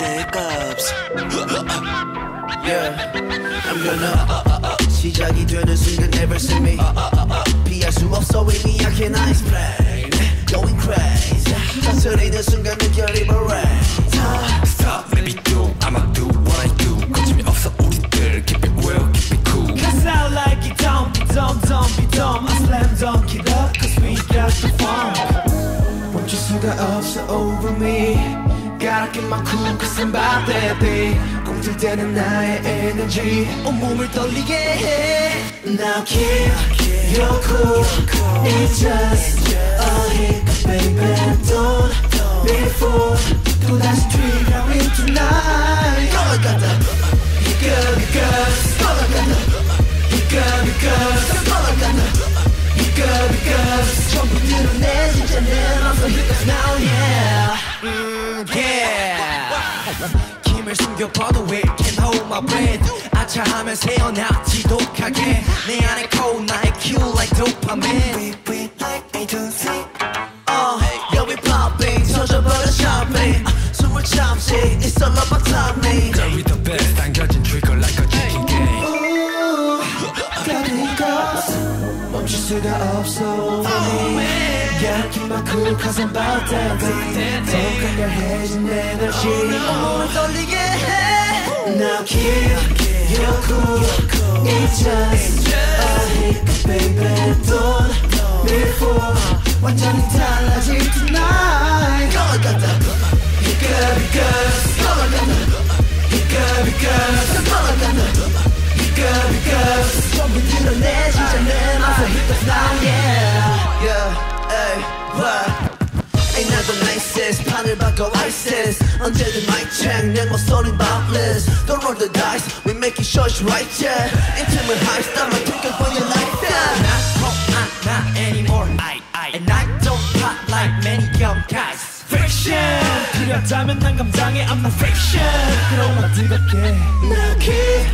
hiccups. Yeah, I'm gonna 시작이 되는 순간 never see me. 피할 수 없어 이미 I cannot explain. Going crazy. 터뜨리는 순간 느껴리 raise. Stop, maybe do, I'ma do what I do. 거침이 없어 우리들 keep it real, keep it cool. Cause I like it, don't be dumb, don't be dumb. I slam dunk it up, cause we got the funk. 멈출 수가 없어 over me. Gotta get my cool, cause I'm about that day. 꿈틀대는 나의 에너지 온몸을 떨리게 해. Now keep your cool. It's just a hiccup, baby. Don't be fooled. 또다시 trigger in tonight. 올라간다 hiccup, hiccups. 올라간다 hiccup, hiccups. 올라간다 hiccup, hiccups. 전부 드러내 진짜 내 맘속 hiccups now, yeah. 힘을 숨겨봐도 it can't hold my breath. 아차하면 새어나 지독하게 내 안에 cold 나의 cue like dopamine. We like A to Z. Yeah, we popping 터져버려 shopping. 숨을 참지 it's all about timing. Girl, we the best 당겨진 trigger like a chicken game. Got the hiccups 멈출 수가 없어. Gotta keep my cool cause I'm about that day. 더 강렬해진 에너지 온몸을 떨리게 해. Now keep your cool. It's just a hiccup, baby. Don't be fooled. 완전히 달라질 tonight. 올라간다 hiccup, hiccups. 올라간다 hiccup, hiccups. 올라간다 hiccup, hiccups. 전부 드러내 진짜 내 맘속 hiccups now, yeah. Yeah. Ain't not the nicest 판을 바꿔 ISIS 언제든 mic check 내 목소리 boundless Don't roll the dice we making sure it's right yeah 인틈을 high style my pick up on your like that Not anymore And I don't pop like many young guys Fiction 그렇다면 난 감당해 I'm not fiction 그럼 뜨겁게 Now keep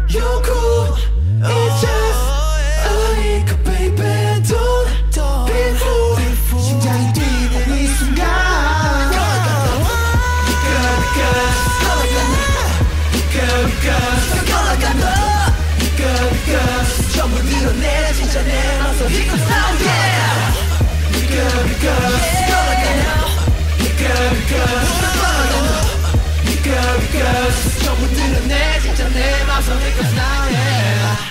your cool It's just a hiccup baby Don't be fooled 심장이 뛰는 이 순간 Hiccup hiccups 올라간다 Hiccup hiccups 전부 드러내 진짜 내 맘속 hiccups now yeah Hiccup hiccups 올라간다 Hiccup hiccups 올라간다 Hiccup hiccups 전부 드러내 진짜 내 맘속 hiccups now yeah